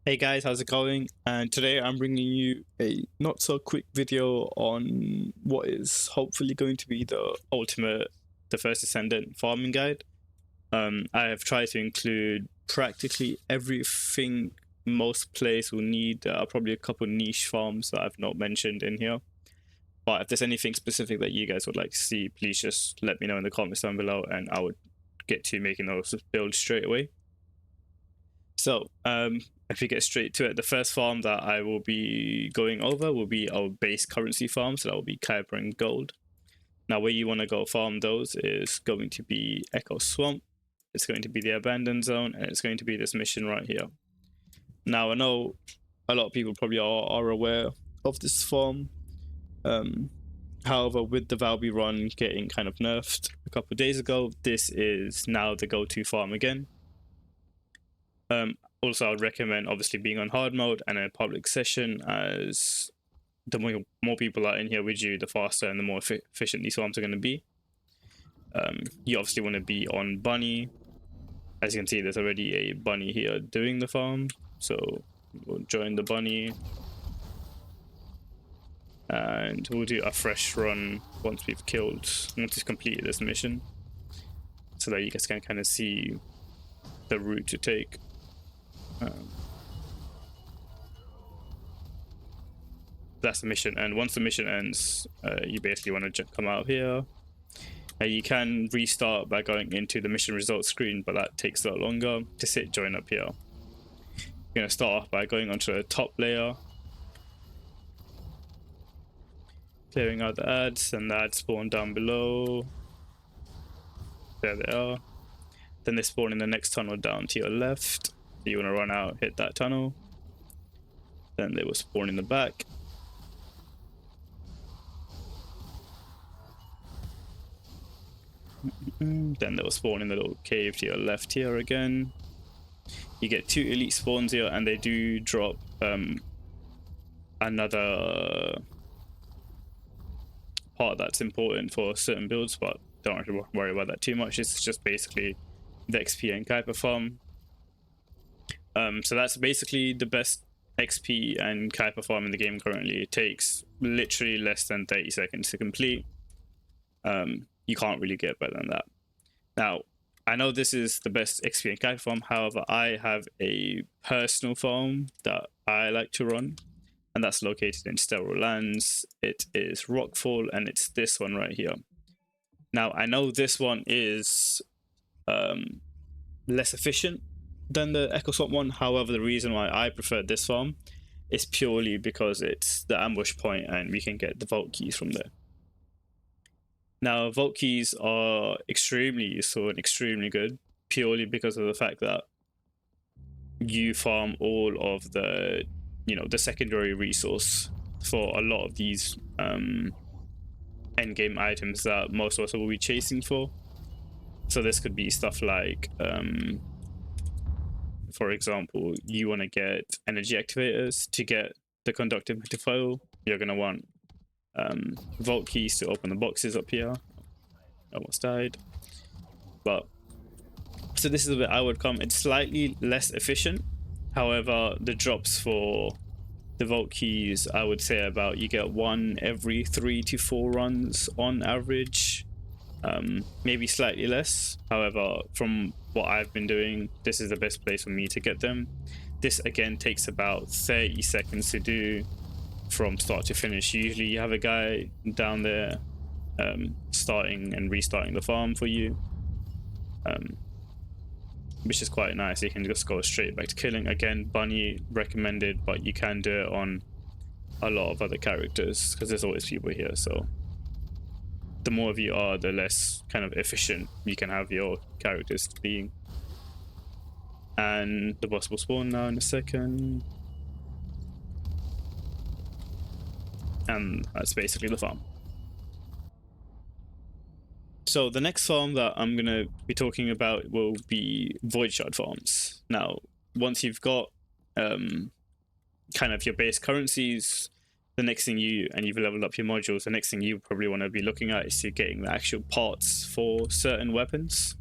Hey guys, how's it going? And today I'm bringing you a not so quick video on what is hopefully going to be the ultimate, the first Descendant farming guide. I have tried to include practically everything most players will need. There are probably a couple niche farms that I've not mentioned in here. But if there's anything specific that you guys would like to see, please just let me know in the comments down below and I would get to making those builds straight away. So, if we get straight to it, the first farm that I will be going over will be our base currency farm, so that will be Kuiper and Gold. Now, where you want to go farm those is going to be Echo Swamp, it's going to be the Abandoned Zone, and it's going to be this mission right here. Now, I know a lot of people probably are aware of this farm. However, with the Valby run getting kind of nerfed a couple of days ago, this is now the go-to farm again. Also, I would recommend obviously being on hard mode and a public session, as the more people are in here with you, the faster and the more efficient these farms are going to be. You obviously want to be on bunny. As you can see, there's already a bunny here doing the farm, so we'll join the bunny and we'll do a fresh run once we've completed this mission, so that you guys can kind of see the route to take. That's the mission, and once the mission ends, you basically want to come out here. You can restart by going into the mission results screen, but that takes a lot longer. Just hit join up here. You're going to start off by going onto the top layer, clearing out the ads, and the ads spawn down below. There they are. Then they spawn in the next tunnel down to your left. You want to run out, hit that tunnel. Then they will spawn in the back. Then they will spawn in the little cave to your left here again. You get 2 elite spawns here, and they do drop another part that's important for certain builds, but don't have to worry about that too much. It's just basically the XP and Kuiper farm. So that's basically the best XP and Kuiper farm in the game currently. It takes literally less than 30 seconds to complete. You can't really get better than that. Now, I know this is the best XP and Kuiper farm, however, I have a personal farm that I like to run, and that's located in Sterile Lands. It is Rockfall, and it's this one right here. Now, I know this one is less efficient than the Echo Swamp one. However, the reason why I prefer this farm is purely because it's the ambush point and we can get the vault keys from there. Now, vault keys are extremely useful and extremely good, purely because of the fact that you farm all of the, the secondary resource for a lot of these endgame items that most of us will be chasing for. So this could be stuff like, for example, you want to get energy activators. To get the conductive foil, you're going to want vault keys to open the boxes up here. Almost died. But so this is where I would come. It's slightly less efficient. However, the drops for the vault keys, I would say about, you get 1 every 3 to 4 runs on average. Maybe slightly less. However, from what I've been doing, this is the best place for me to get them. This again takes about 30 seconds to do from start to finish. Usually you have a guy down there starting and restarting the farm for you, which is quite nice. You can just go straight back to killing. Again, bunny recommended, but you can do it on a lot of other characters because there's always people here. So the more of you are, the less kind of efficient you can have your characters being. And the boss will spawn now in a second. And that's basically the farm. So the next farm that I'm going to be talking about will be Void Shard farms. Now, once you've got kind of your base currencies, the next thing you've leveled up your modules, the next thing you probably want to be looking at is you're getting the actual parts for certain weapons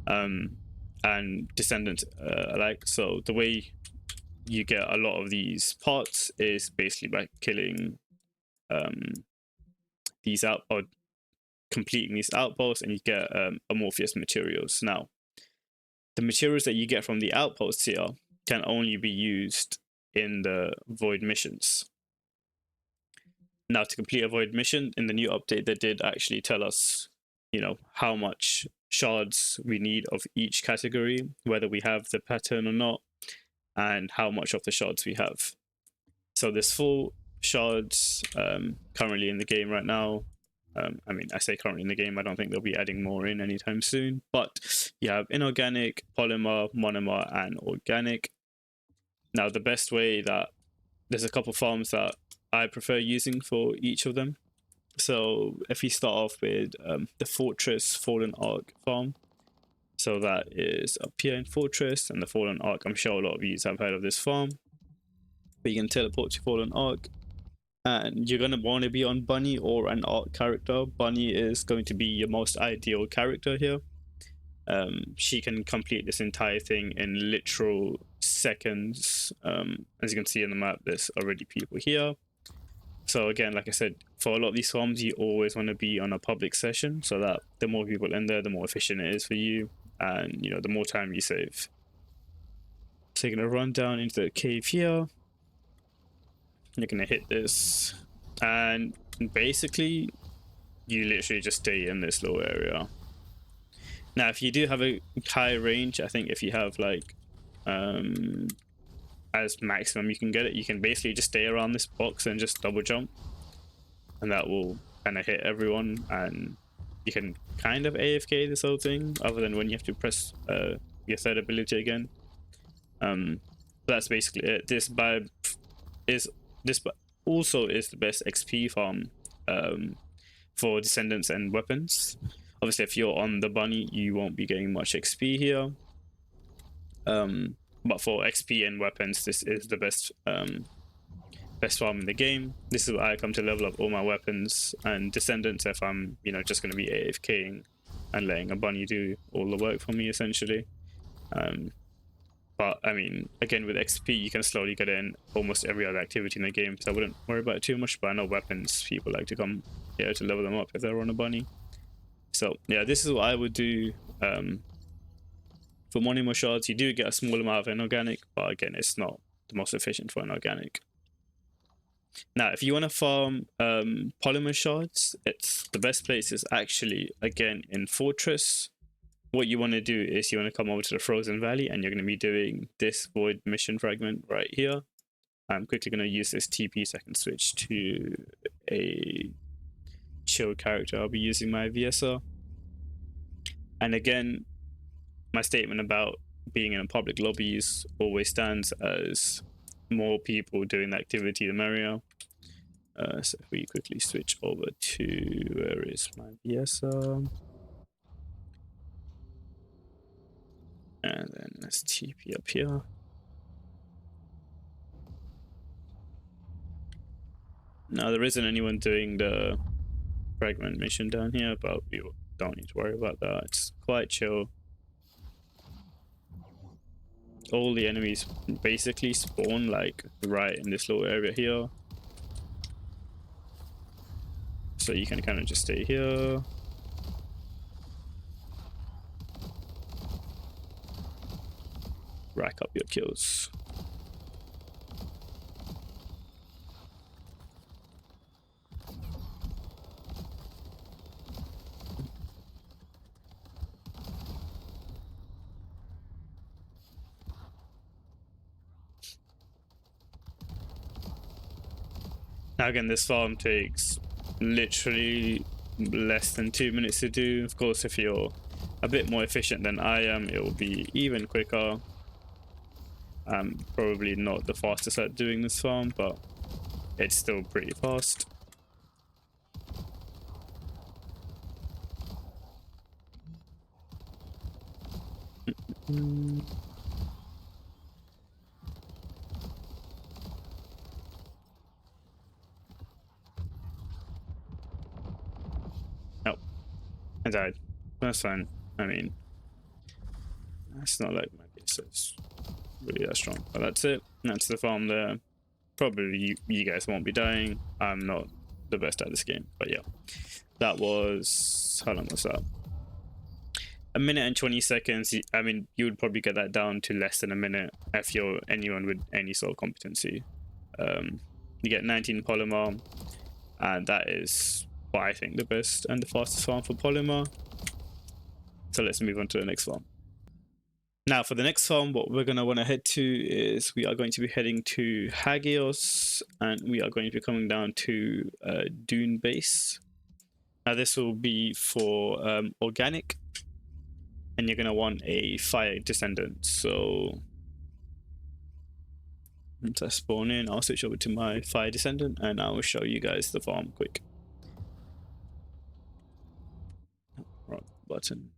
and Descendant alike. So the way you get a lot of these parts is basically by killing these out or completing these outposts, and you get amorphous materials. Now, the materials that you get from the outposts here can only be used in the void missions. Now, to complete a void mission in the new update, they did actually tell us, you know, how much shards we need of each category, whether we have the pattern or not, and how much of the shards we have. So there's 4 shards currently in the game right now. I mean, I say currently in the game, I don't think they'll be adding more in anytime soon, but you have Inorganic, Polymer, Monomer, and Organic. Now, the best way that there's a couple farms that I prefer using for each of them. So if we start off with the Fortress Fallen Arc farm, so that is up here in Fortress, and the Fallen Arc, I'm sure a lot of you have heard of this farm, but you can teleport to Fallen Arc, and you're going to want to be on Bunny or an Arc character. Bunny is going to be your most ideal character here. She can complete this entire thing in literal seconds. As you can see in the map, there's already people here. So again, like I said, for a lot of these farms, you always want to be on a public session, so that the more people in there, the more efficient it is for you, and you know, the more time you save. So you're going to run down into the cave here. You're going to hit this, and basically you literally just stay in this little area. Now, if you do have a high range, I think if you have like as maximum you can get it, you can basically just stay around this box and just double jump, and that will kind of hit everyone, and you can kind of AFK this whole thing, other than when you have to press your third ability again. That's basically it. This also is the best XP farm for Descendants and weapons. Obviously, if you're on the Bunny, you won't be getting much XP here. But for XP and weapons, this is the best farm in the game. This is where I come to level up all my weapons and Descendants if I'm, you know, just going to be AFKing and letting a Bunny do all the work for me, essentially. But I mean, again, with XP, you can slowly get in almost every other activity in the game, so I wouldn't worry about it too much. But I know weapons, people like to come here to level them up if they're on a Bunny. So yeah, this is what I would do. For Monomer shards, you do get a small amount of Inorganic, but again, it's not the most efficient for Inorganic. Now, if you want to farm Polymer shards, it's the best place is actually, again, in Fortress. What you want to do is you want to come over to the Frozen Valley, and you're going to be doing this Void Mission Fragment right here. I'm quickly going to use this TP so I can switch to a chill character. I'll be using my VSR. And again, my statement about being in a public lobbies always stands, as more people doing the activity, the merrier. So if we quickly switch over to, where is my VSR? And then let's TP up here. Now, there isn't anyone doing the fragment mission down here, but we don't need to worry about that. It's quite chill. All the enemies basically spawn like right in this little area here. So you can kind of just stay here. Rack up your kills. Now again, this farm takes literally less than 2 minutes to do. Of course, if you're a bit more efficient than I am, it will be even quicker. I'm probably not the fastest at doing this farm, but it's still pretty fast. Nope, I died. That's fine. I mean, that's not like my business. really that strong. But that's it. That's the farm there. Probably you guys won't be dying. I'm not the best at this game, but yeah, that was, how long was that? 1 minute and 20 seconds. I mean, you would probably get that down to less than a minute if you're anyone with any sort of competency. You get 19 polymer, and that is what I think the best and the fastest farm for polymer. So let's move on to the next farm. Now for the next farm, what we're going to want to head to is we are going to be heading to Hagios, and we are going to be coming down to Dune Base. Now this will be for organic, and you're going to want a fire descendant. So once I spawn in, I'll switch over to my fire descendant and I will show you guys the farm quick. Right button.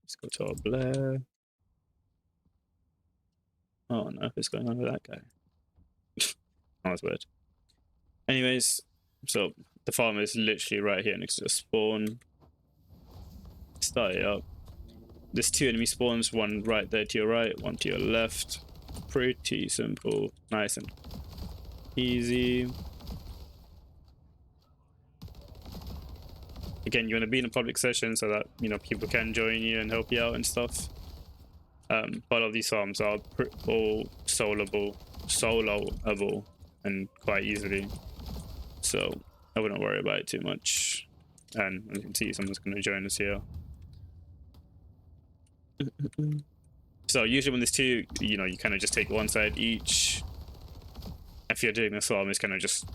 Let's go to our Blair. Oh no, what's going on with that guy? That was weird. Anyways, so the farm is literally right here next to the spawn. Start it up. There's 2 enemy spawns, one right there to your right, one to your left. Pretty simple, nice and easy. Again, you want to be in a public session so that, you know, people can join you and help you out and stuff. But a lot of these farms are all soloable and quite easily, so I wouldn't worry about it too much. And you can see someone's going to join us here. So usually when there's 2, you know, you kind of just take one side each. If you're doing this farm, it's kind of just,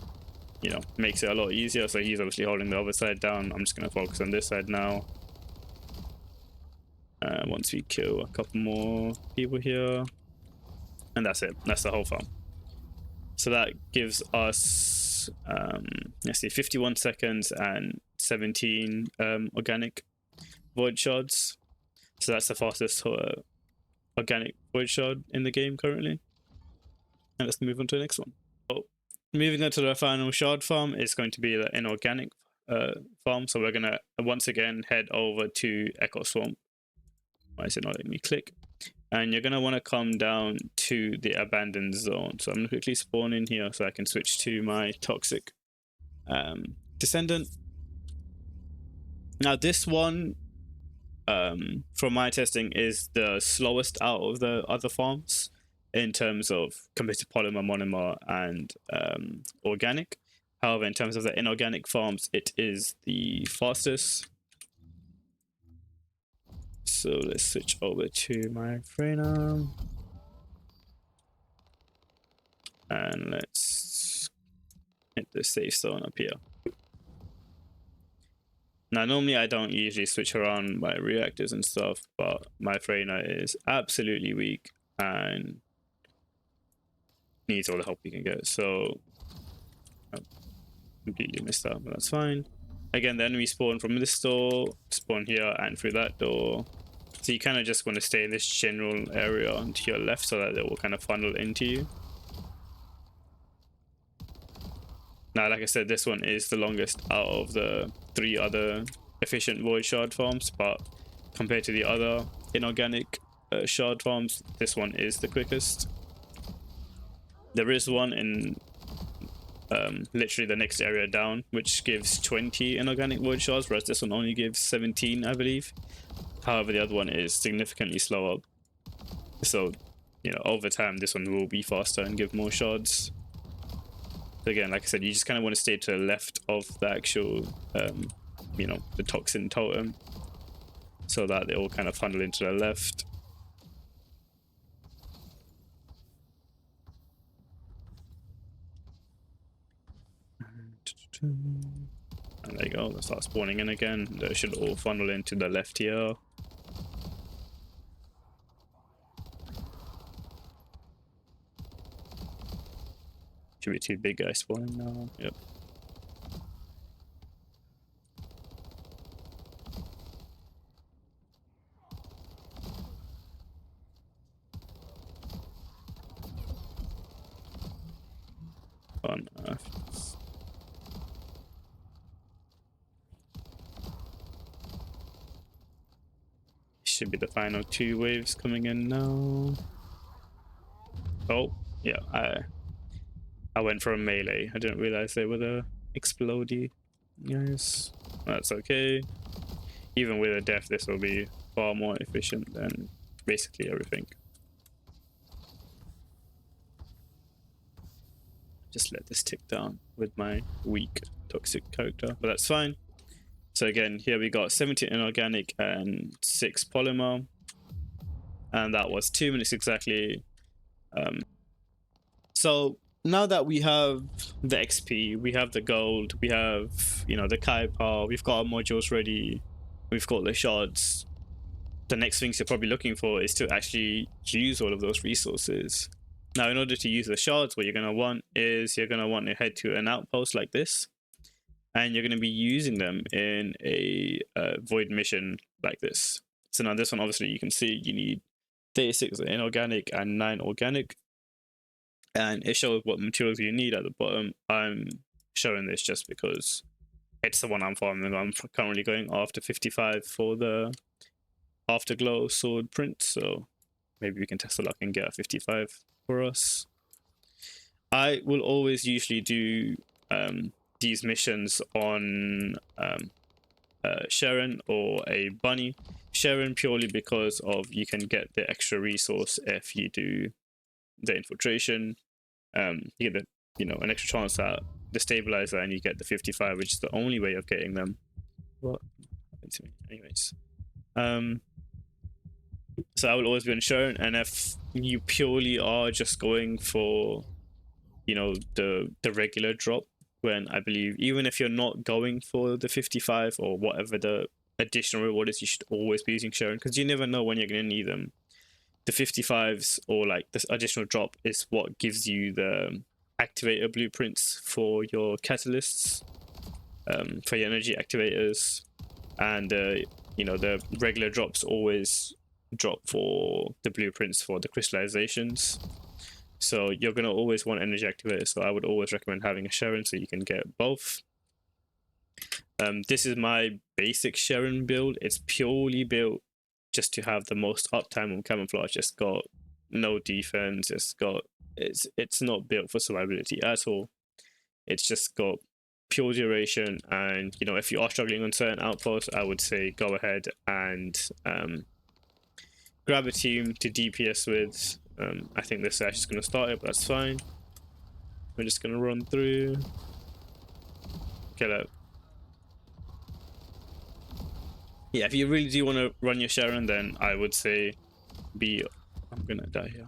you know, makes it a lot easier. So he's obviously holding the other side down. I'm just going to focus on this side now. Once we kill a couple more people here, and that's it. That's the whole farm. So that gives us let's see, 51 seconds and 17 organic Void Shards. So that's the fastest organic Void Shard in the game currently. And let's move on to the next one. So moving on to the final shard farm is going to be the Inorganic farm. So we're going to once again head over to Echo Swamp. Why is it not letting me click? And you're going to want to come down to the abandoned zone. So I'm going to quickly spawn in here so I can switch to my toxic Descendant. Now this one, from my testing, is the slowest out of the other farms in terms of compared to Polymer, Monomer, and Organic. However, in terms of the Inorganic farms, it is the fastest. So let's switch over to my Freyna. And let's hit the safe zone up here. Now, normally I don't usually switch around my reactors and stuff, but my Freyna is absolutely weak and needs all the help you can get. So I completely missed that, but that's fine. Again, the enemy spawn from this door, spawn here and through that door. So you kind of just want to stay in this general area to your left so that it will kind of funnel into you. Now, like I said, this one is the longest out of the 3 other efficient Void Shard farms, but compared to the other Inorganic shard farms, this one is the quickest. There is one in literally the next area down, which gives 20 Inorganic Void Shards, whereas this one only gives 17, I believe. However, the other one is significantly slower. So, you know, over time, this one will be faster and give more shards. So again, like I said, you just kind of want to stay to the left of the actual, you know, the toxin totem, so that they all kind of funnel into the left. And there you go, they start spawning in again. They should all funnel into the left here. Should be 2 big guys spawning now. Yep. On Earth. should be the final 2 waves coming in now. Oh, yeah, I went for a melee. I didn't realize they were the explodey guys. That's okay. Even with a death, this will be far more efficient than basically everything. Just let this tick down with my weak toxic character, but that's fine. So again, here we got 17 inorganic and 6 polymer, and that was 2 minutes exactly. So now that we have the XP, we have the gold, we have, you know, the Kuiper, we've got our modules ready, we've got the shards. The next things you're probably looking for is to actually use all of those resources. Now, in order to use the shards, what you're going to want is you're going to want to head to an outpost like this, and you're going to be using them in a void mission like this. So now this one, obviously, you can see you need 36 inorganic and 9 organic, and it shows what materials you need at the bottom. I'm showing this just because it's the one I'm farming. I'm currently going after 55 for the Afterglow sword print, so maybe we can test the luck and get a 55 for us. I will always usually do these missions on Sharon or a bunny. Sharon purely because of you can get the extra resource if you do the infiltration. You get the, you know, an extra chance at the stabilizer, and you get the 55, which is the only way of getting them. What happened to me? Anyways. So I will always be on Sharon, and if you purely are just going for, you know, the regular drop, when I believe even if you're not going for the 55 or whatever the additional reward is, you should always be using Sharon, because you never know when you're going to need them. The 55s or like this additional drop is what gives you the activator blueprints for your catalysts, for your energy activators, and you know, the regular drops always drop for the blueprints for the crystallizations. So you're going to always want energy activators, so I would always recommend having a Sharon so you can get both. This is my basic Sharon build. It's purely built just to have the most uptime on camouflage. It's got no defense, it's not built for survivability at all. It's just got pure duration, and you know, if you are struggling on certain outposts, I would say go ahead and grab a team to DPS with. I think this Ash is going to start it, but that's fine. We're just going to run through. Okay, look. Yeah, if you really do want to run your Sharon, then I would say I'm going to die here.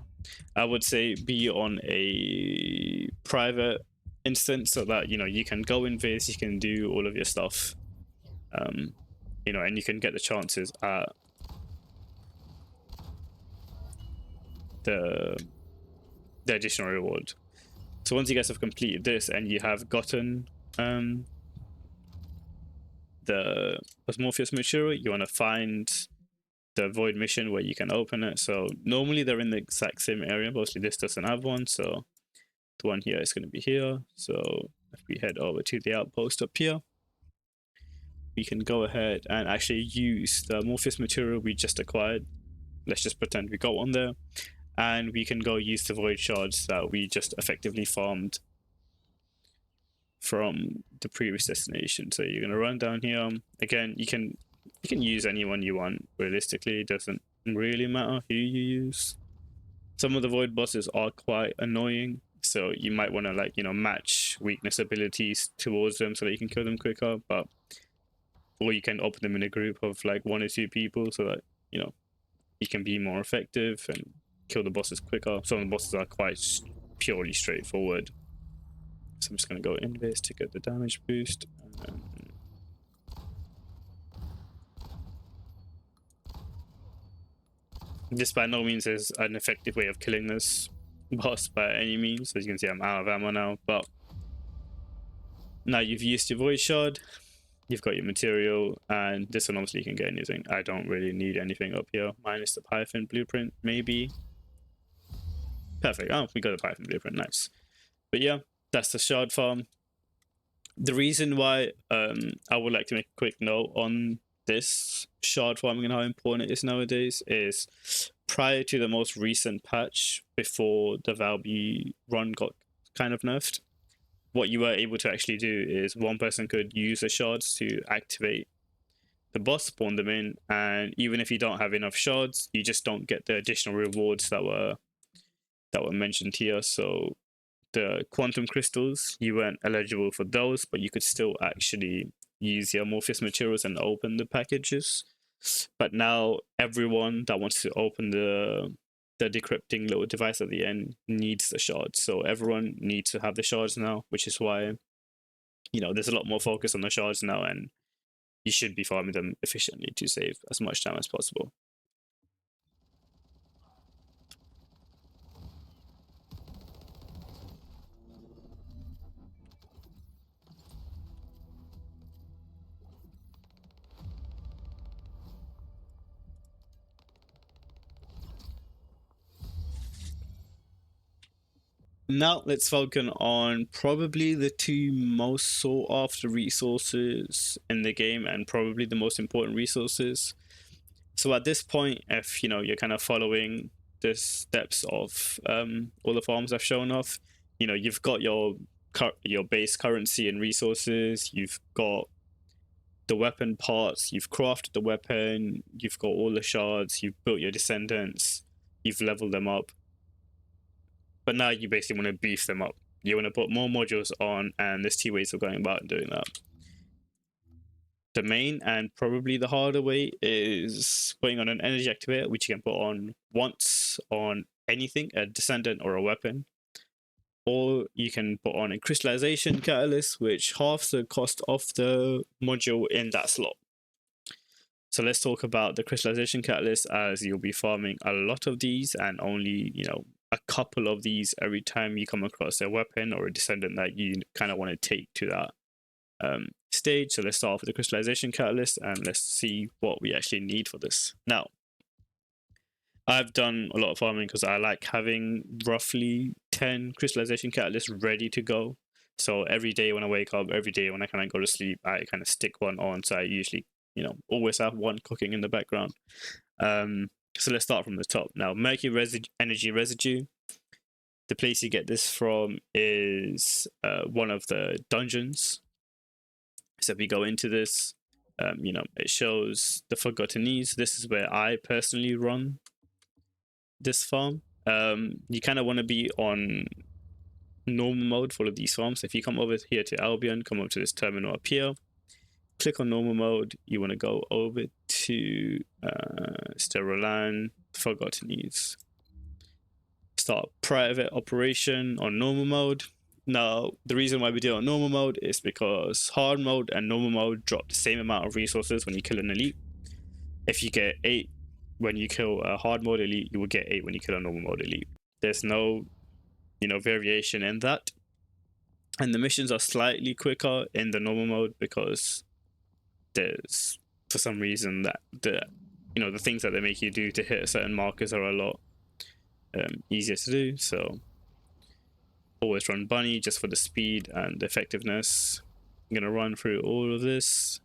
I would say be on a private instance so that, you know, you can go in this, you can do all of your stuff. You know, and you can get the chances at the additional reward. So once you guys have completed this and you have gotten the Osmophos material, you want to find the void mission where you can open it. So normally they're in the exact same area, mostly this doesn't have one, so the one here is going to be here. So if we head over to the outpost up here, we can go ahead and actually use the Morpheus material we just acquired. Let's just pretend we got one there, and we can go use the Void Shards that we just effectively farmed from the previous destination. So you're going to run down here. Again, you can use anyone you want. Realistically, it doesn't really matter who you use. Some of the Void bosses are quite annoying, so you might want to, like, you know, match weakness abilities towards them so that you can kill them quicker. But or you can open them in a group of like 1 or 2 people so that, you know, you can be more effective and kill the bosses quicker. Some of the bosses are quite purely straightforward. So I'm just going to go in this to get the damage boost. This by no means is an effective way of killing this boss by any means. As you can see, I'm out of ammo now, but now you've used your Void Shard, you've got your material, and this one obviously you can get anything. I don't really need anything up here, minus the Python blueprint, maybe. Perfect. Oh, we got a Python blueprint, nice. But yeah, that's the shard farm. The reason why I would like to make a quick note on this shard farming and how important it is nowadays is prior to the most recent patch, before the Valby run got kind of nerfed, what you were able to actually do is one person could use the shards to activate the boss, spawn them in, and even if you don't have enough shards, you just don't get the additional rewards that were mentioned here. So the quantum crystals, you weren't eligible for those, but you could still actually use the amorphous materials and open the packages. But now everyone that wants to open the decrypting little device at the end needs the shards. So everyone needs to have the shards now, which is why, you know, there's a lot more focus on the shards now, and you should be farming them efficiently to save as much time as possible. Now let's focus on probably the two most sought after resources in the game, and probably the most important resources. So at this point, if you know you're kind of following the steps of all the farms I've shown off, you know, you've got your base currency and resources, you've got the weapon parts, you've crafted the weapon, you've got all the shards, you've built your descendants, you've leveled them up. But now you basically want to beef them up. You want to put more modules on, and there's two ways of going about doing that. The main and probably the harder way is putting on an energy activator, which you can put on once on anything, a descendant or a weapon. Or you can put on a crystallization catalyst, which halves the cost of the module in that slot. So let's talk about the crystallization catalyst, as you'll be farming a lot of these, and only, you know, a couple of these every time you come across a weapon or a descendant that you kind of want to take to that stage. So let's start off with the crystallization catalyst, and let's see what we actually need for this. Now, I've done a lot of farming because I like having roughly 10 crystallization catalysts ready to go. So every day when I wake up, every day when I kind of go to sleep, I kind of stick one on. So I usually, you know, always have one cooking in the background. So let's start from the top. Now, Murky energy residue. The place you get this from is one of the dungeons. So if we go into this, you know, it shows the Forgotten Needs. This is where I personally run this farm. You kind of want to be on normal mode for all of these farms. So if you come over here to Albion, come over to this terminal up here, click on normal mode. You want to go over to Sterolan, Forgotten Needs. Start private operation on normal mode. Now, the reason why we do it on normal mode is because hard mode and normal mode drop the same amount of resources when you kill an elite. If you get 8 when you kill a hard mode elite, you will get 8 when you kill a normal mode elite. There's no, you know, variation in that. And the missions are slightly quicker in the normal mode because there's, for some reason, that the things that they make you do to hit certain markers are a lot easier to do. So always run bunny just for the speed and the effectiveness. I'm gonna run through all of this.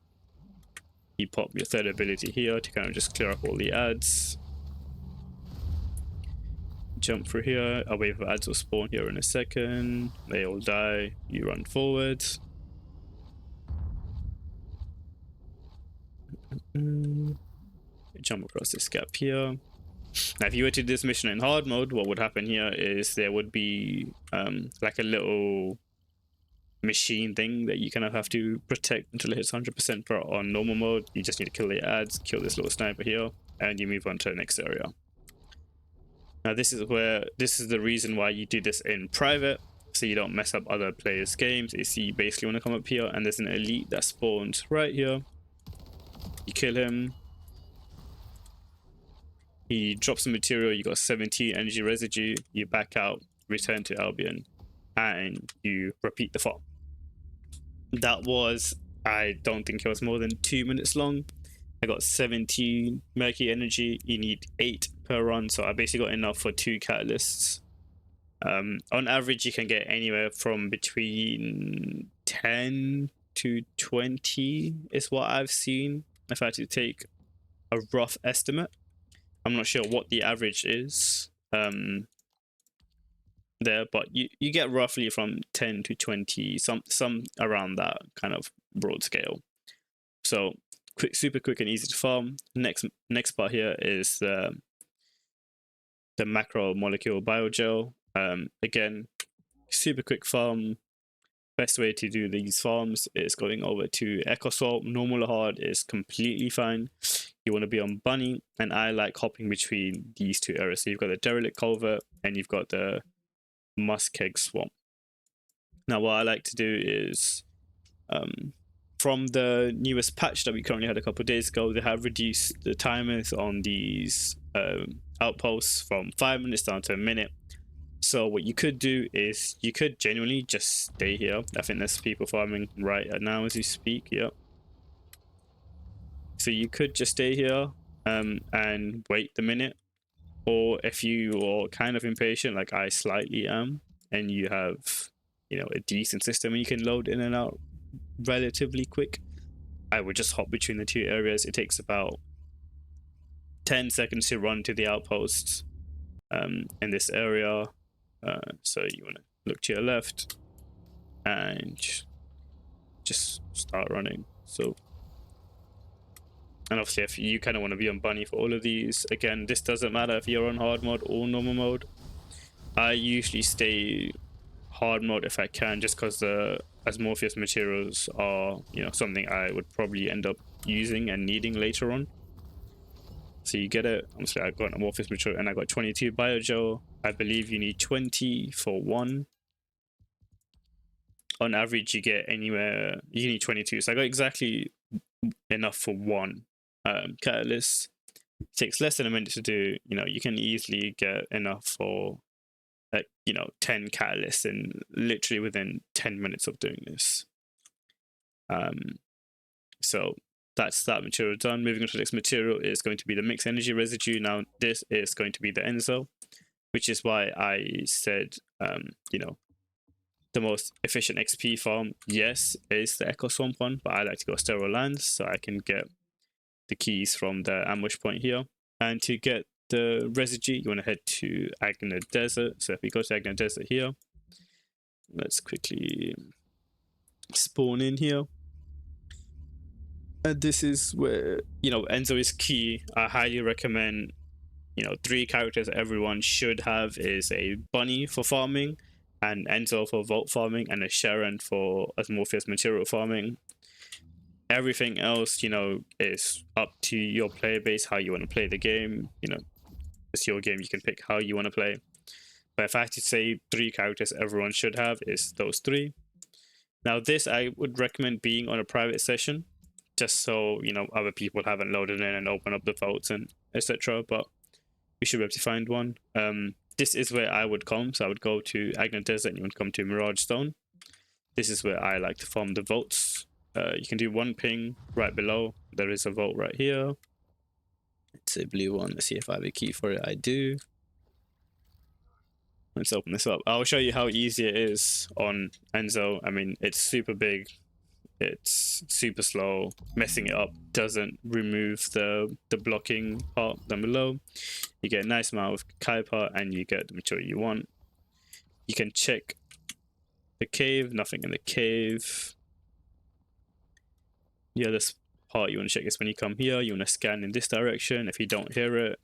You pop your third ability here to kind of just clear up all the ads. Jump through here. A wave of ads will spawn here in a second. They all die. You run forward. Jump across this gap here. Now, if you were to do this mission in hard mode, what would happen here is there would be like a little machine thing that you kind of have to protect until it hits 100%. But on normal mode, you just need to kill the ads, kill this little sniper here, and you move on to the next area. Now, this is the reason why you do this in private, so you don't mess up other players' games. Is you basically want to come up here, and there's an elite that spawns right here. You kill him. He drops some material. You got 17 energy residue. You back out, return to Albion, and you repeat the farm. That was, I don't think it was more than 2 minutes long. I got 17 Murky energy. You need 8 per run, so I basically got enough for 2 catalysts. On average, you can get anywhere from between 10 to 20 is what I've seen if I had to take a rough estimate, I'm not sure what the average is there, but you get roughly from 10 to 20, some around that kind of broad scale. So quick, super quick and easy to farm. Next part here is the Macromolecule Biogel. Again, super quick farm. Best way to do these farms is going over to EcoSwap. Normal or hard is completely fine. You want to be on Bunny, and I like hopping between these two areas. So you've got the Derelict Culvert and you've got the Muskeg Swamp. Now what I like to do is from the newest patch that we currently had a couple of days ago, they have reduced the timers on these outposts from 5 minutes down to a minute. So what you could do is you could genuinely just stay here. I think there's people farming right now as you speak. Yep. So you could just stay here and wait the minute. Or if you are kind of impatient, like I slightly am, and you have, you know, a decent system and you can load in and out relatively quick, I would just hop between the two areas. It takes about 10 seconds to run to the outposts in this area. So you want to look to your left and just start running. So, and obviously if you kind of want to be on Bunny for all of these, again, this doesn't matter if you're on hard mode or normal mode. I usually stay hard mode if I can, just because the Asmorpheus materials are, you know, something I would probably end up using and needing later on. So you get it. Obviously I got an Amorphous material and I got 22 Biogel. I believe you need 20 for one. On average you get anywhere, you need 22. So I got exactly enough for one catalyst. It takes less than a minute to do. You know, you can easily get enough for you know, 10 catalysts in literally within 10 minutes of doing this. So that's that material done. Moving on to the next material is going to be the mixed energy residue. Now this is going to be the Enzo, which is why I said you know, the most efficient XP farm, yes, is the Echo Swamp one, but I like to go sterile lands so I can get the keys from the ambush point here. And to get the residue, you want to head to Agna Desert. So if we go to Agna Desert here, let's quickly spawn in here. And this is where, you know, Enzo is key. I highly recommend, you know, 3 characters everyone should have is a Bunny for farming, and Enzo for vault farming, and a Sharon for Asmorpheus material farming. Everything else, you know, is up to your player base, how you want to play the game. You know, it's your game, you can pick how you want to play. But if I had to say 3 characters everyone should have, is those 3. Now this I would recommend being on a private session, just so, you know, other people haven't loaded in and open up the votes and etc. But we should be able to find one. This is where I would come. So I would go to Agna Desert and you would come to Mirage Stone. This is where I like to farm the votes. You can do 1 ping right below. There is a vote right here. It's a blue one. Let's see if I have a key for it. I do. Let's open this up. I'll show you how easy it is on Enzo. I mean, it's super big. It's super slow. Messing it up doesn't remove the blocking part down below. You get a nice amount of Kuiper and you get the material you want. You can check the cave. Nothing in the cave. Yeah, this part you want to check is when you come here, you want to scan in this direction. If you don't hear it,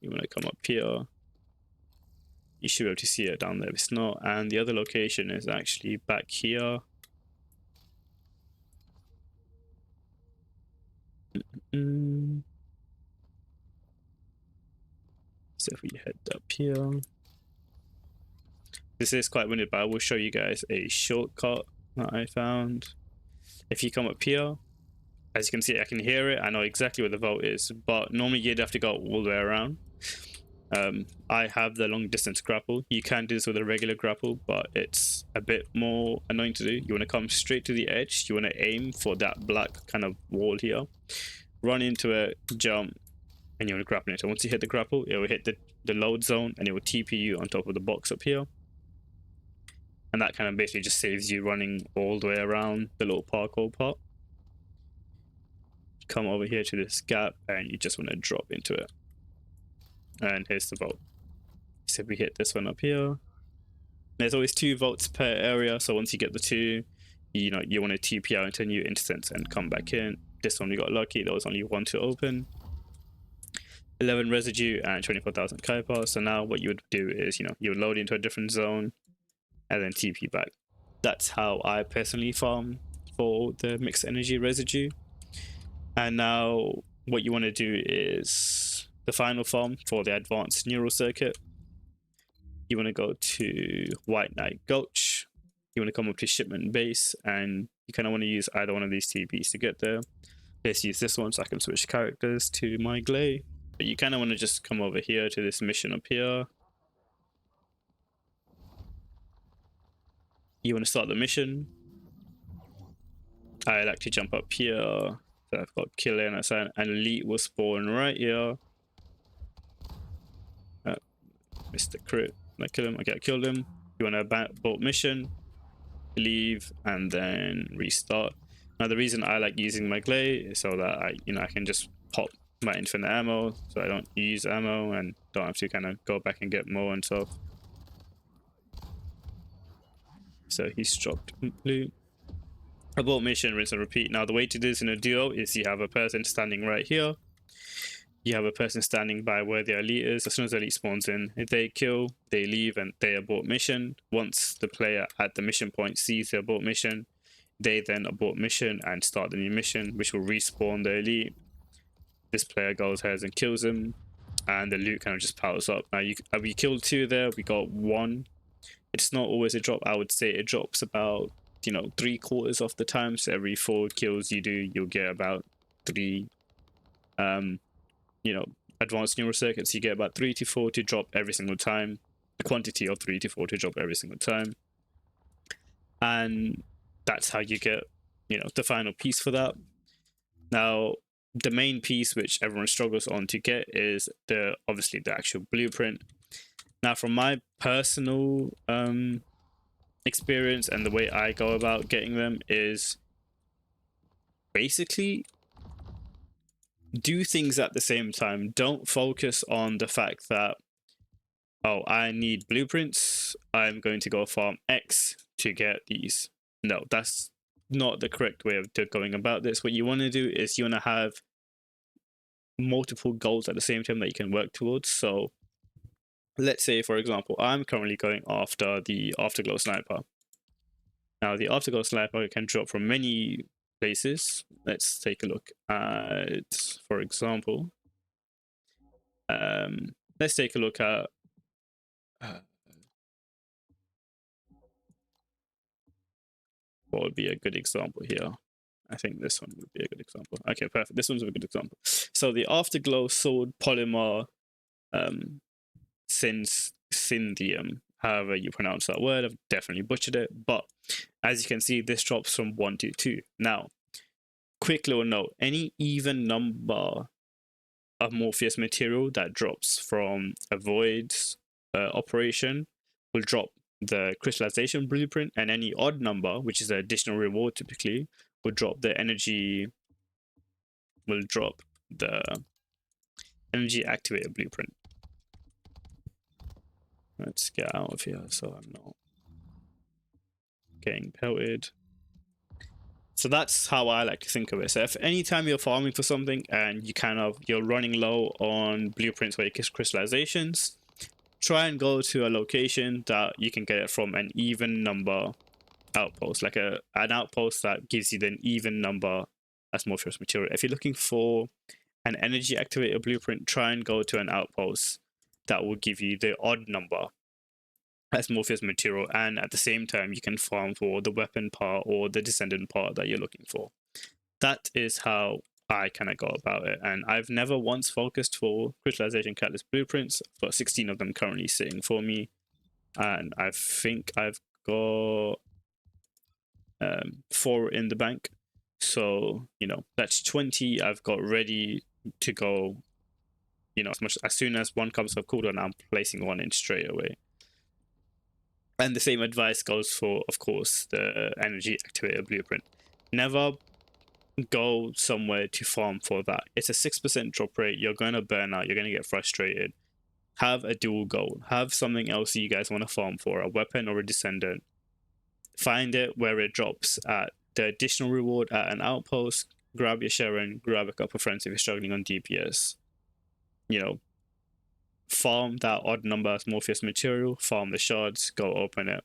you want to come up here. You should be able to see it down there if it's not. And the other location is actually back here. So if we head up here, this is quite winded, but I will show you guys a shortcut that I found. If you come up here, as you can see, I can hear it. I know exactly where the vault is, but normally you'd have to go all the way around. I have the long distance grapple. You can do this with a regular grapple, but it's a bit more annoying to do. You want to come straight to the edge. You want to aim for that black kind of wall here. Run into it, jump, and you want to grapple it. And once you hit the grapple, it will hit the load zone and it will TP you on top of the box up here. And that kind of basically just saves you running all the way around the little parkour part. come over here to this gap and you just want to drop into it. And here's the vault. So we hit this one up here. There's always 2 vaults per area, so once you get the 2, you know, you want to TP out into a new instance and come back in. This one we got lucky, there was only 1 to open. 11 residue and 24,000 Kuiper. So now what you would do is, you know, you would load into a different zone and then TP back. That's how I personally farm for the mixed energy residue. And now what you want to do is the final farm for the advanced neural circuit. You want to go to White Knight Gulch. You want to come up to Shipment Base, and you kind of want to use either one of these TPs to get there. Let's use this one so I can switch characters to my Glay. But you kind of want to just come over here to this mission up here. You want to start the mission. I like to jump up here. So I've got Killer and an elite will spawn right here. Missed the crit. I kill him. Okay, I killed him. You want to abort mission, leave, and then restart. Now the reason I like using my Glay is so that I can just pop my infinite ammo, so I don't use ammo and don't have to kind of go back and get more and stuff. So he's dropped blue. Abort mission, rinse and repeat. Now the way to do this in a duo is you have a person standing right here. You have a person standing by where the elite is. As soon as the elite spawns in, if they kill, they leave and they abort mission. Once the player at the mission point sees the abort mission, they then abort mission and start the new mission, which will respawn the elite. This player goes ahead and kills him, and the loot kind of just powers up. Now we killed 2 there, we got 1. It's not always a drop. I would say it drops about, you know, 3/4 of the time. So every 4 kills you do, you'll get about 3 you know, advanced neural circuits. You get about 3 to 4 to drop every single time. The quantity of 3 to 4 to drop every single time. And that's how you get, you know, the final piece for that. Now, the main piece which everyone struggles on to get is obviously the actual blueprint. Now, from my personal experience and the way I go about getting them is basically do things at the same time. Don't focus on the fact that, oh, I need blueprints, I'm going to go farm X to get these. No, that's not the correct way of going about this. What you want to do is you want to have multiple goals at the same time that you can work towards. So let's say, for example, I'm currently going after the Afterglow Sniper. Now, the Afterglow Sniper can drop from many places. Let's take a look at, for example, let's take a look at what would be a good example here. I think this one would be a good example. Okay, perfect. This one's a good example. So the Afterglow Sword Polymer Synthium, however you pronounce that word, I've definitely butchered it, but as you can see, this drops from 1 to 2. Now, quick little note, any even number of Morpheus material that drops from a Void operation will drop the Crystallization blueprint, and any odd number, which is an additional reward typically, will drop the energy, Activator blueprint. Let's get out of here so I'm not getting pelted. So that's how I like to think of it. So if anytime you're farming for something and you're running low on blueprints where you get crystallizations, try and go to a location that you can get it from an even number outpost, like an outpost that gives you an even number as Morpheus material. If you're looking for an energy activator blueprint, try and go to an outpost that will give you the odd number as Morpheus material, and at the same time you can farm for the weapon part or the Descendent part that you're looking for. That is how I kind of go about it, and I've never once focused for Crystallization Catalyst blueprints. I've got 16 of them currently sitting for me, and I think I've got 4 in the bank. So, you know, that's 20 I've got ready to go. You know, as soon as one comes up cooldown, I'm placing one in straight away. And the same advice goes for, of course, the energy activator blueprint. Never go somewhere to farm for that. It's a 6% drop rate. You're going to burn out. You're going to get frustrated. Have a dual goal. Have something else that you guys want to farm for, a weapon or a Descendant. Find it where it drops at the additional reward at an outpost. Grab your Sharon, grab a couple of friends if you're struggling on DPS. You know, farm that odd number Morpheus material, farm the shards, go open it.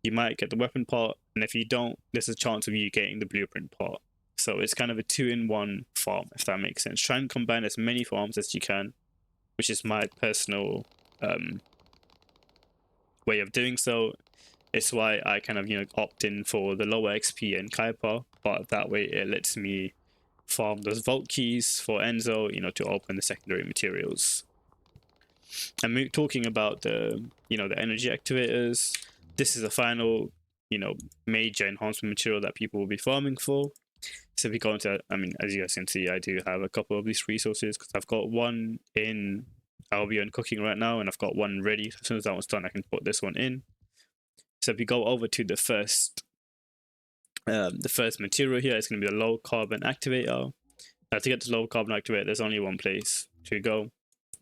You might get the weapon part, and if you don't, there's a chance of you getting the blueprint part. So it's kind of a 2-in-1 farm, if that makes sense. Try and combine as many farms as you can, which is my personal way of doing so. It's why I kind of, opt in for the lower XP and Kuiper, but that way it lets me farm those vault keys for Enzo, to open the secondary materials. And talking about the energy activators, this is the final, major enhancement material that people will be farming for. So if we go into, as you guys can see, I do have a couple of these resources because I've got one in Albion cooking right now, and I've got one ready. As soon as that one's done, I can put this one in. So if we go over to the first material here, it's going to be a low carbon activator. Now to get the low carbon activator, there's only one place to go.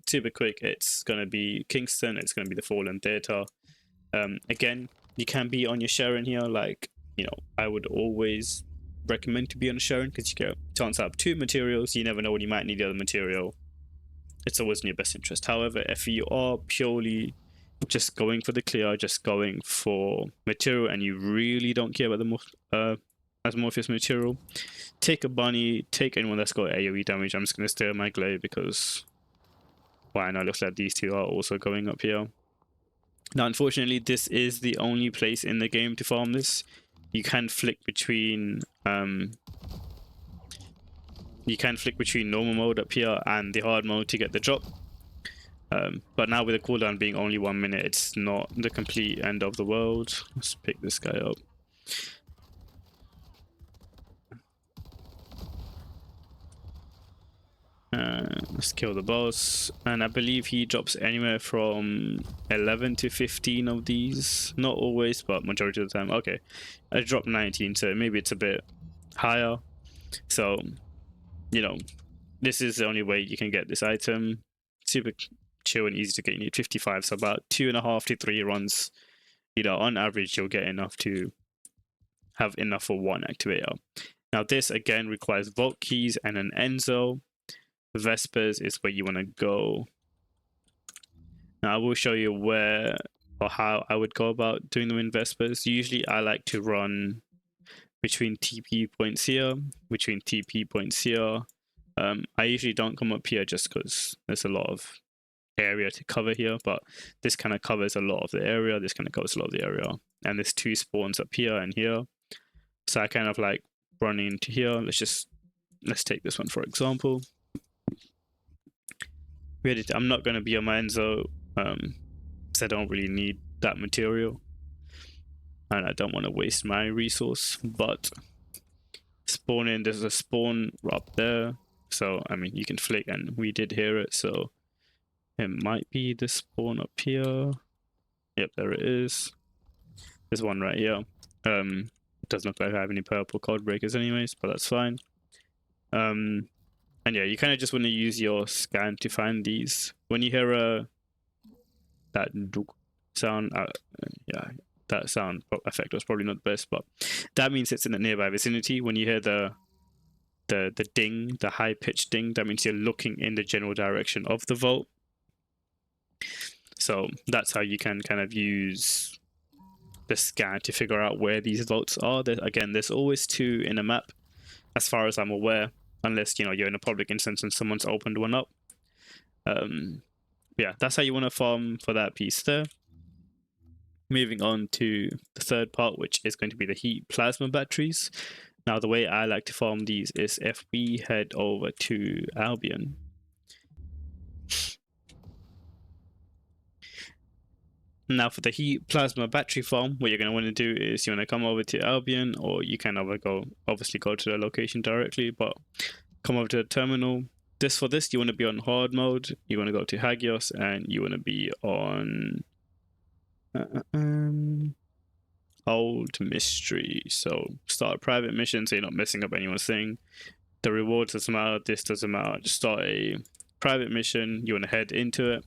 Super quick, it's going to be Kingston. It's going to be the Fallen Theater. Again, you can be on your Sharon here. Like, I would always recommend to be on Sharon because you get a chance to have 2 materials. You never know when you might need the other material. It's always in your best interest. However, if you are purely just going for the clear, just going for material, and you really don't care about the Morpheus material, take a bunny, take anyone that's got AoE damage. I'm just going to stay on my glaive because, well, I know it looks like these two are also going up here. Now, unfortunately, this is the only place in the game to farm this. You can flick between normal mode up here and the hard mode to get the drop. But now with the cooldown being only 1 minute, it's not the complete end of the world. Let's pick this guy up. Let's kill the boss, and I believe he drops anywhere from 11 to 15 of these. Not always, but majority of the time. Okay, I dropped 19, so maybe it's a bit higher. So, this is the only way you can get this item. Super chill and easy to get. You need 55, so about 2.5 to 3 runs. On average, you'll get enough to have enough for 1 activator. Now, this again requires vault keys and an Enzo. Vespers is where you want to go. Now I will show you where or how I would go about doing them in Vespers. Usually I like to run between TP points here, between TP points here. I usually don't come up here just because there's a lot of area to cover here, but this kind of covers a lot of the area. This kind of covers a lot of the area. And there's 2 spawns up here and here. So I kind of like run into here. Let's take this one for example. I'm not going to be on my Enzo because I don't really need that material and I don't want to waste my resource, but spawn in, there's a spawn up there, so you can flick, and we did hear it, so it might be the spawn up here. Yep, there it is. There's one right here. It doesn't look like I have any purple code breakers anyways, but that's fine. And yeah, you kind of just want to use your scan to find these. When you hear that sound, that sound effect was probably not the best, but that means it's in the nearby vicinity. When you hear the ding, the high pitched ding, that means you're looking in the general direction of the vault. So that's how you can kind of use the scan to figure out where these vaults are. There's always 2 in a map, as far as I'm aware. Unless, you're in a public instance and someone's opened one up. Yeah, that's how you want to farm for that piece there. Moving on to the third part, which is going to be the heat plasma batteries. Now, the way I like to farm these is if we head over to Albion. Now, for the heat plasma battery farm, what you're going to want to do is you want to come over to Albion, or you can obviously go to the location directly, but come over to the terminal. For this, you want to be on hard mode. You want to go to Hagios, and you want to be on Old mystery. So start a private mission so you're not messing up anyone's thing. The reward doesn't matter, this doesn't matter. Just start a private mission. You want to head into it.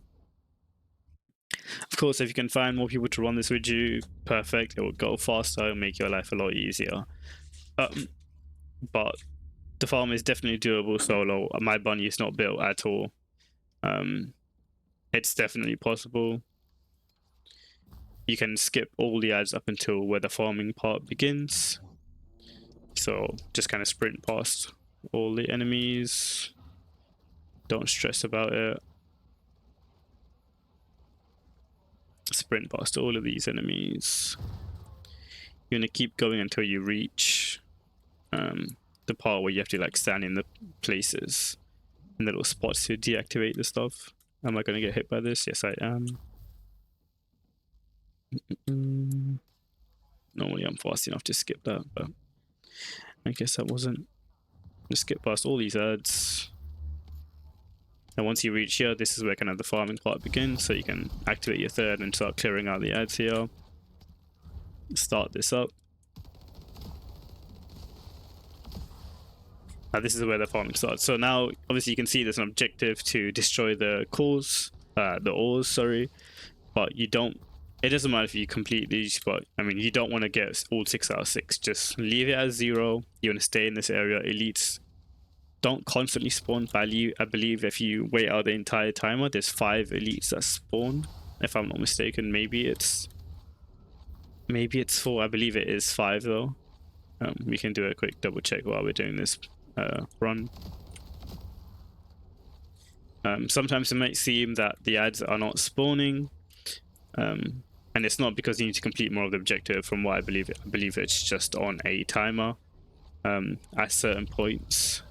Of course, if you can find more people to run this with you, perfect. It will go faster and make your life a lot easier. But the farm is definitely doable solo. My bunny is not built at all. It's definitely possible. You can skip all the ads up until where the farming part begins. So just kind of sprint past all the enemies. Don't stress about it. Sprint past all of these enemies. You're gonna keep going until you reach the part where you have to like stand in the places and the little spots to deactivate the stuff. Am I gonna get hit by this? Yes, I am. Normally I'm fast enough to skip that, but I guess I wasn't. Just skip past all these ads. And once you reach here, this is where kind of the farming part begins, so you can activate your third and start clearing out the ads here. Start this up. Now this is where the farming starts. So now, obviously you can see there's an objective to destroy the ores, sorry, but you don't, it doesn't matter if you complete these, but I mean, you don't want to get all 6 out of 6. Just leave it as 0. You want to stay in this area. Elites don't constantly spawn. I believe if you wait out the entire timer, there's 5 elites that spawn. If I'm not mistaken, maybe it's 4. I believe it is 5 though. We can do a quick double check while we're doing this run. Sometimes it might seem that the ads are not spawning, and it's not because you need to complete more of the objective. From what I believe it's just on a timer at certain points.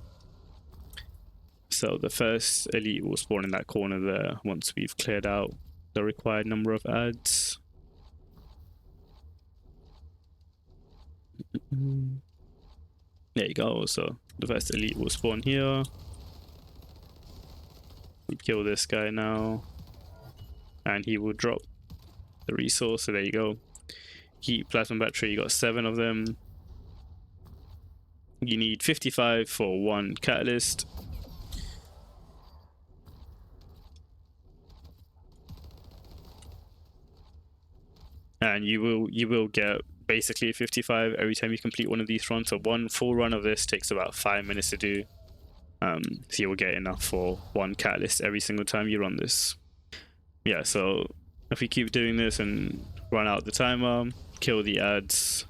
So the first elite will spawn in that corner there once we've cleared out the required number of ads. There you go. So the first elite will spawn here. We kill this guy now, and he will drop the resource. So there you go. Heat plasma battery, you got 7 of them. You need 55 for 1 catalyst. And you will get basically 55 every time you complete one of these runs. So one full run of this takes about 5 minutes to do. So you will get enough for 1 catalyst every single time you run this. Yeah, so if we keep doing this and run out the timer, kill the ads,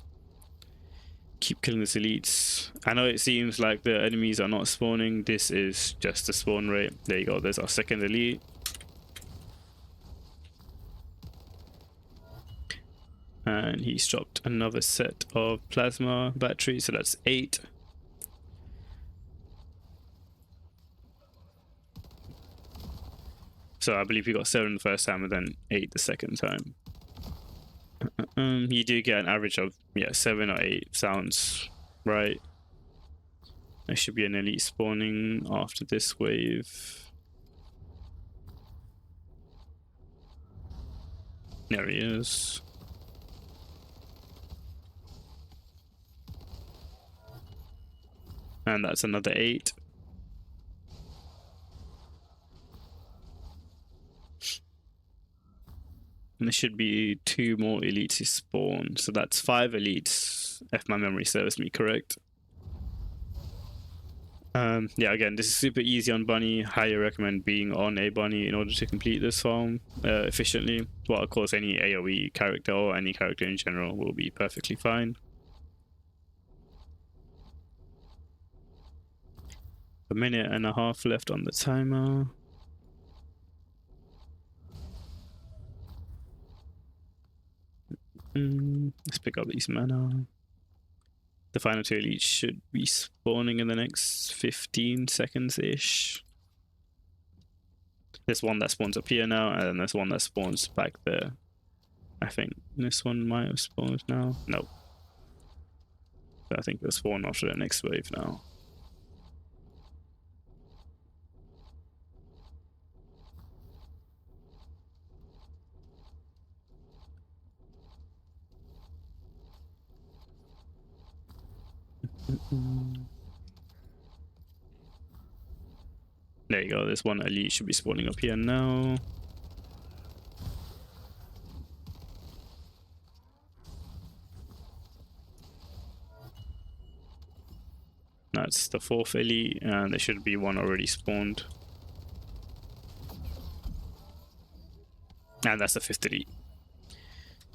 keep killing the elites. I know it seems like the enemies are not spawning. This is just the spawn rate. There you go. There's our second elite. And he's dropped another set of plasma batteries, so that's 8. So I believe we got 7 the first time and then 8 the second time. You do get an average of 7 or 8, sounds right. There should be an elite spawning after this wave. There he is. And that's another 8. And there should be 2 more elites to spawn. So that's 5 elites, if my memory serves me correct. Yeah, again, this is super easy on Bunny. Highly recommend being on a Bunny in order to complete this farm efficiently. Well, of course, any AoE character or any character in general will be perfectly fine. A minute and a half left on the timer. Let's pick up these mana. The final 2 elites should be spawning in the next 15 seconds-ish. There's one that spawns up here now, and then there's one that spawns back there. I think this one might have spawned now. Nope. I think they'll spawn after the next wave now. There you go. This one elite should be spawning up here now. That's the 4th elite, and there should be one already spawned. And that's the 5th elite.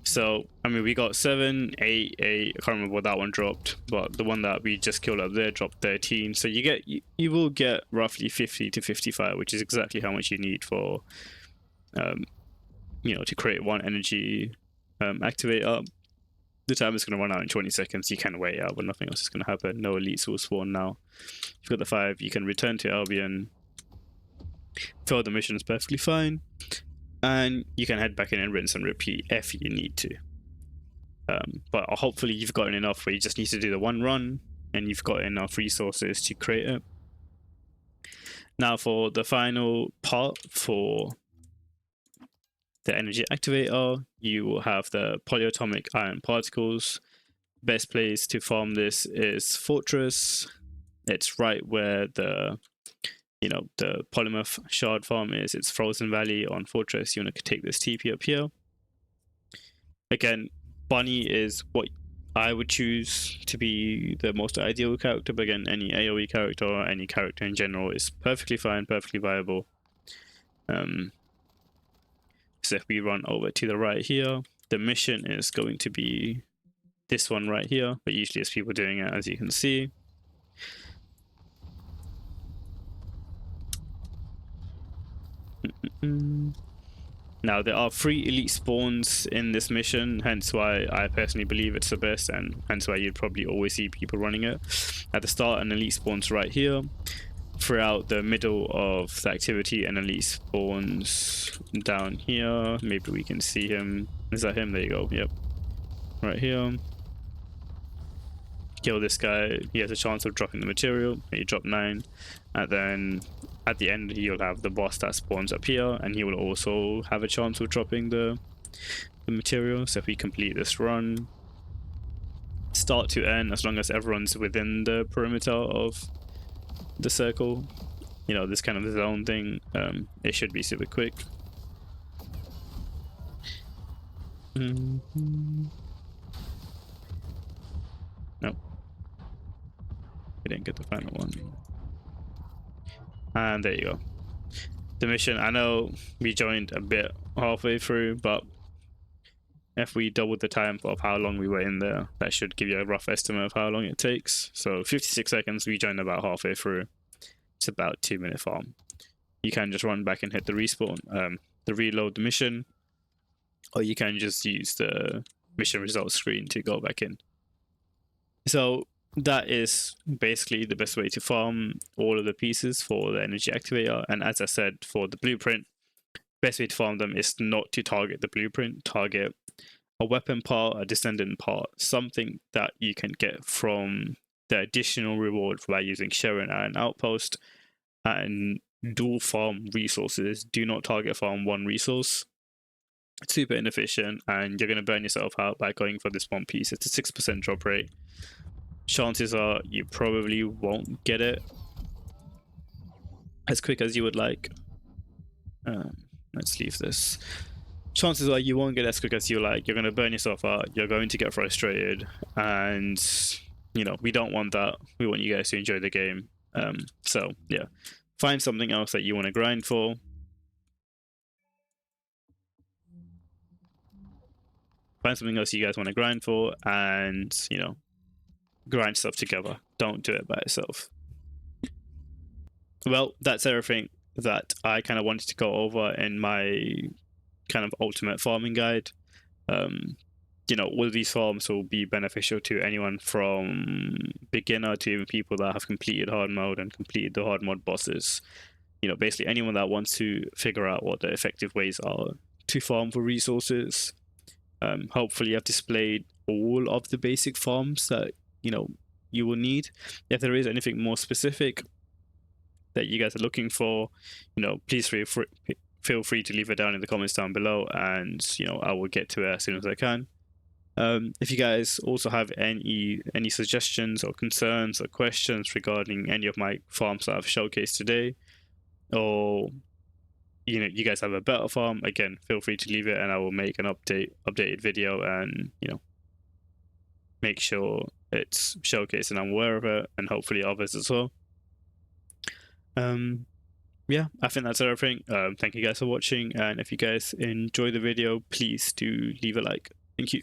So, I mean, we got 7, 8, 8. I can't remember what that one dropped, but the one that we just killed up there dropped 13. So you will get roughly 50 to 55, which is exactly how much you need for, you know, to create one energy activator. The time is going to run out in 20 seconds. You can wait out, but nothing else is going to happen. No elites will spawn now. If you've got the 5, you can return to Albion. Fail the mission is perfectly fine. And you can head back in and rinse and repeat if you need to. But hopefully you've gotten enough where you just need to do the one run and you've got enough resources to create it. Now for the final part for the energy activator, you will have the polyatomic ion particles. Best place to farm this is Fortress. It's right where the the Polymer shard farm is. It's Frozen Valley on Fortress. You want to take this TP up here. Again, Bunny is what I would choose to be the most ideal character, but again, any AoE character or any character in general is perfectly fine, perfectly viable. So if we run over to the right here, the mission is going to be this one right here, but usually it's people doing it, as you can see. Now there are 3 elite spawns in this mission, hence why I personally believe it's the best, and hence why you'd probably always see people running it. At the start, an elite spawns right here. Throughout the middle of the activity, an elite spawns down here. Maybe we can see him. Is that him? There you go. Yep. Right here. Kill this guy. He has a chance of dropping the material. He dropped 9. And then at the end, you'll have the boss that spawns up here, and he will also have a chance of dropping the material. So if we complete this run, start to end, as long as everyone's within the perimeter of the circle, you know, this kind of zone thing, it should be super quick. Nope. We didn't get the final one. And there you go. The mission, I know we joined a bit halfway through, but if we doubled the time of how long we were in there, that should give you a rough estimate of how long it takes. So 56 seconds, we joined about halfway through. It's about 2-minute farm. You can just run back and hit the respawn, the reload the mission, or you can just use the mission results screen to go back in. So that is basically the best way to farm all of the pieces for the energy activator. And as I said, for the blueprint, best way to farm them is not to target the blueprint. Target a weapon part, a Descendent part, something that you can get from the additional reward by using Sharon and Outpost, and dual farm resources. Do not target farm one resource. It's super inefficient, and you're going to burn yourself out by going for this one piece. It's a 6% drop rate. Chances are you probably won't get it as quick as you would like. Let's leave this. Chances are you won't get as quick as you like. You're going to burn yourself out. You're going to get frustrated, and you know, we don't want that. We want you guys to enjoy the game. So yeah, find something else that you want to grind for. Find something else you guys want to grind for, and you know, grind stuff together. Don't do it by itself. Well, that's everything that I kind of wanted to go over in my kind of ultimate farming guide. You know, all of these farms will be beneficial to anyone from beginner to even people that have completed hard mode and completed the hard mode bosses. You know, basically anyone that wants to figure out what the effective ways are to farm for resources. Hopefully I've displayed all of the basic farms that, you know, you will need. If there is anything more specific that you guys are looking for, you know, please feel free to leave it down in the comments down below, and you know, I will get to it as soon as I can. If you guys also have any suggestions or concerns or questions regarding any of my farms that I've showcased today, or you guys have a better farm, again, feel free to leave it, and I will make an updated video, and make sure it's showcased and I'm aware of it, and hopefully others as well. Yeah, I think that's everything. Thank you guys for watching, and if you guys enjoy the video, please do leave a like. Thank you.